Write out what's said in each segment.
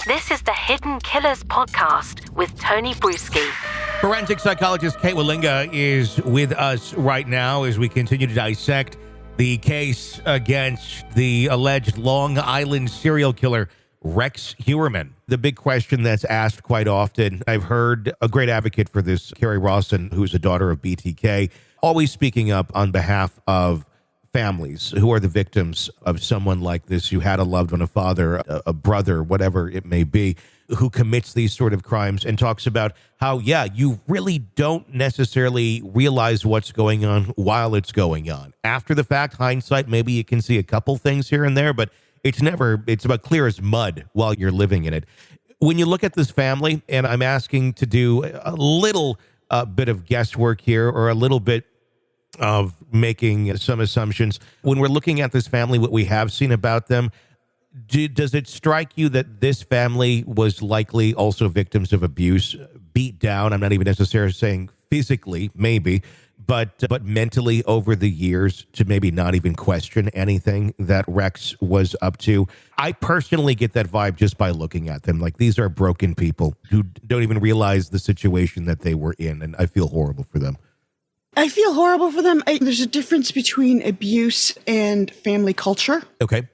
This is the Hidden Killers podcast with Tony Brueski. Forensic psychologist Kate Wallinga is with us right now as we continue to dissect the case against the alleged Long Island serial killer, Rex Heuermann. The big question that's asked quite often, I've heard a great advocate for this, Carrie Rawson, who's a daughter of BTK, always speaking up on behalf of families who are the victims of someone like this, who had a loved one, a father, a brother, whatever it may be, who commits these sort of crimes, and talks about how, you really don't necessarily realize what's going on while it's going on. After the fact, hindsight, maybe you can see a couple things here and there, but it's about clear as mud while you're living in it. When you look at this family, and I'm asking to do a little bit of guesswork here, or a little bit of making some assumptions. When we're looking at this family, what we have seen about them, does it strike you that this family was likely also victims of abuse, beat down? I'm not even necessarily saying physically, maybe, but mentally over the years, to maybe not even question anything that Rex was up to. I personally get that vibe just by looking at them. Like, these are broken people who don't even realize the situation that they were in, and I feel horrible for them. I feel horrible for them. There's a difference between abuse and family culture. Okay.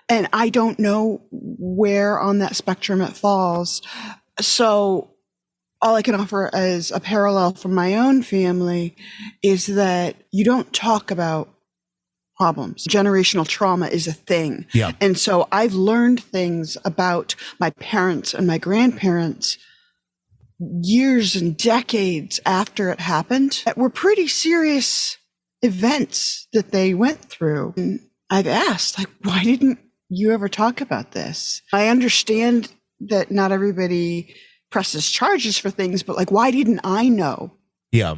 And I don't know where on that spectrum it falls. So all I can offer as a parallel from my own family is that you don't talk about problems. Generational trauma is a thing. Yeah. And so I've learned things about my parents and my grandparents years and decades after it happened that were pretty serious events that they went through. And I've asked, why didn't you ever talk about this? I understand that not everybody presses charges for things, but why didn't I know? Yeah.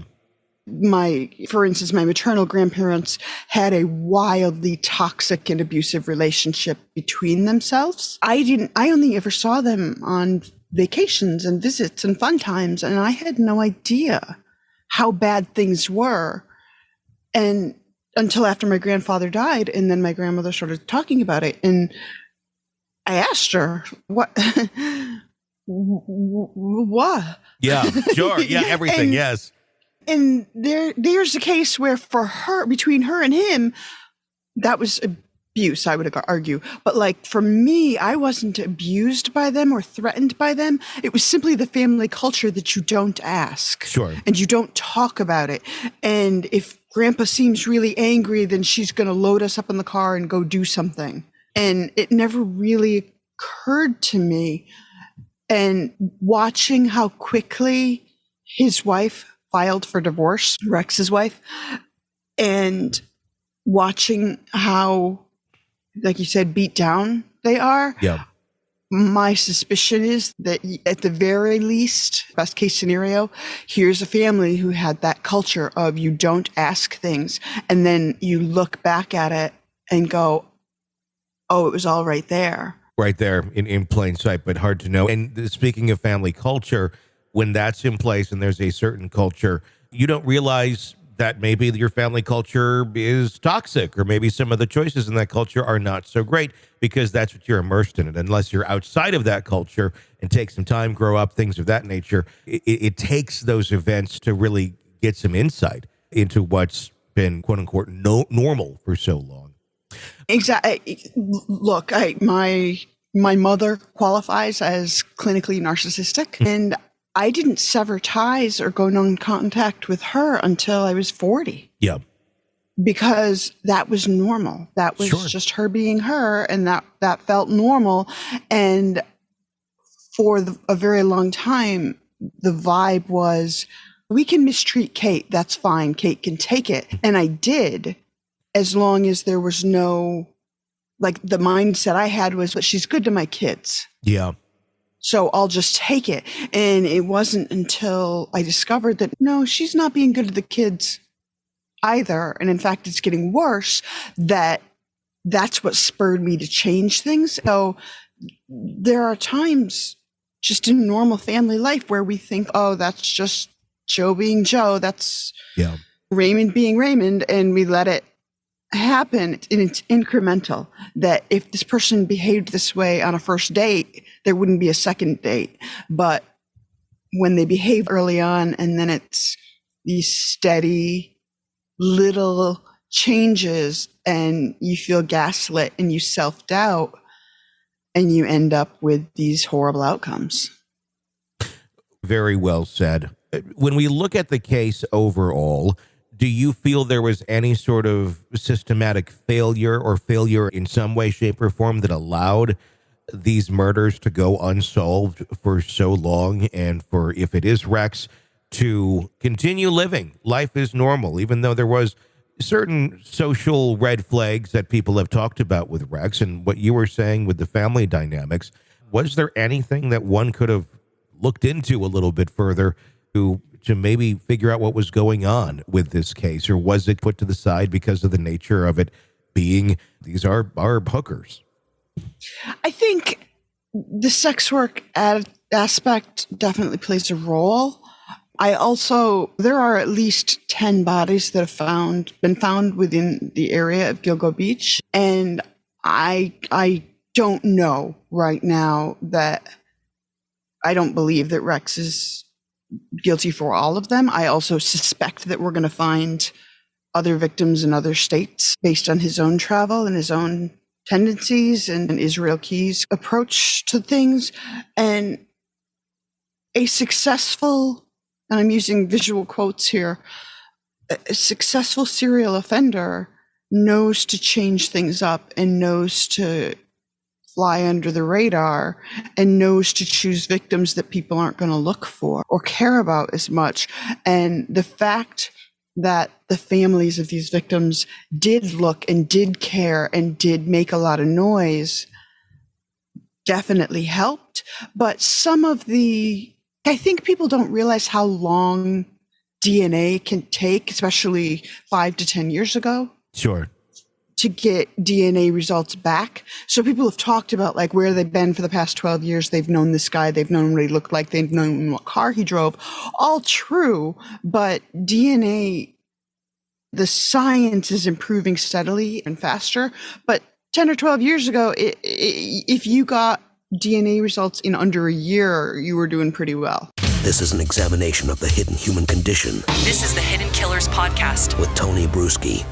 For instance, my maternal grandparents had a wildly toxic and abusive relationship between themselves. I only ever saw them on vacations and visits and fun times, and I had no idea how bad things were. And until after my grandfather died, and then my grandmother started talking about it, and I asked her, what? What? Yeah, sure. Yeah, everything, yes. And there's a case where between her and him, that was abuse, I would argue. But for me, I wasn't abused by them or threatened by them. It was simply the family culture that you don't ask. Sure. And you don't talk about it. And if Grandpa seems really angry, then she's going to load us up in the car and go do something. And it never really occurred to me. And watching how quickly his wife filed for divorce, Rex's wife, and watching how, like you said, beat down they are. Yeah. My suspicion is that at the very least, best case scenario, here's a family who had that culture of you don't ask things. And then you look back at it and go, oh, it was all right there. Right there in plain sight, but hard to know. And speaking of family culture, when that's in place and there's a certain culture, you don't realize that maybe your family culture is toxic, or maybe some of the choices in that culture are not so great, because that's what you're immersed in it. Unless you're outside of that culture and take some time, grow up, things of that nature, it takes those events to really get some insight into what's been, quote unquote, normal for so long. Exactly. Look, my mother qualifies as clinically narcissistic, and I didn't sever ties or go non-contact with her until I was 40. Yeah. Because that was normal. That was just her being her, and that felt normal. And for a very long time, the vibe was, we can mistreat Kate. That's fine. Kate can take it. And I did, as long as there was no, the mindset I had was, but she's good to my kids. Yeah. So I'll just take it. And it wasn't until I discovered that, no, she's not being good to the kids either. And in fact, it's getting worse, that's what spurred me to change things. So there are times just in normal family life where we think, oh, that's just Joe being Joe. That's Raymond being Raymond. And we let it happen and it's incremental, that if this person behaved this way on a first date, there wouldn't be a second date. But when they behave early on and then it's these steady little changes and you feel gaslit and you self-doubt and you end up with these horrible outcomes. Very well said. When we look at the case overall, do you feel there was any sort of systematic failure or failure in some way, shape, or form that allowed these murders to go unsolved for so long, and for, if it is Rex, to continue living life as normal, even though there was certain social red flags that people have talked about with Rex and what you were saying with the family dynamics? Was there anything that one could have looked into a little bit further to maybe figure out what was going on with this case, or was it put to the side because of the nature of it being these are hookers? I think the sex work aspect definitely plays a role. There are at least 10 bodies that have been found within the area of Gilgo Beach. And I don't know right now that I don't believe that Rex is guilty for all of them. I also suspect that we're going to find other victims in other states based on his own travel and his own tendencies and Israel Key's approach to things. And a successful, and I'm using visual quotes here, a successful serial offender knows to change things up and knows to fly under the radar and knows to choose victims that people aren't going to look for or care about as much. And the fact that the families of these victims did look and did care and did make a lot of noise definitely helped. But I think people don't realize how long DNA can take, especially 5 to 10 years ago. Sure. To get DNA results back. So people have talked about like where they've been for the past 12 years. They've known this guy. They've known what he looked like. They've known what car he drove. All true. But DNA, the science is improving steadily and faster. But 10 or 12 years ago, if you got DNA results in under a year, you were doing pretty well. This is an examination of the hidden human condition. This is the Hidden Killers Podcast with Tony Brueski.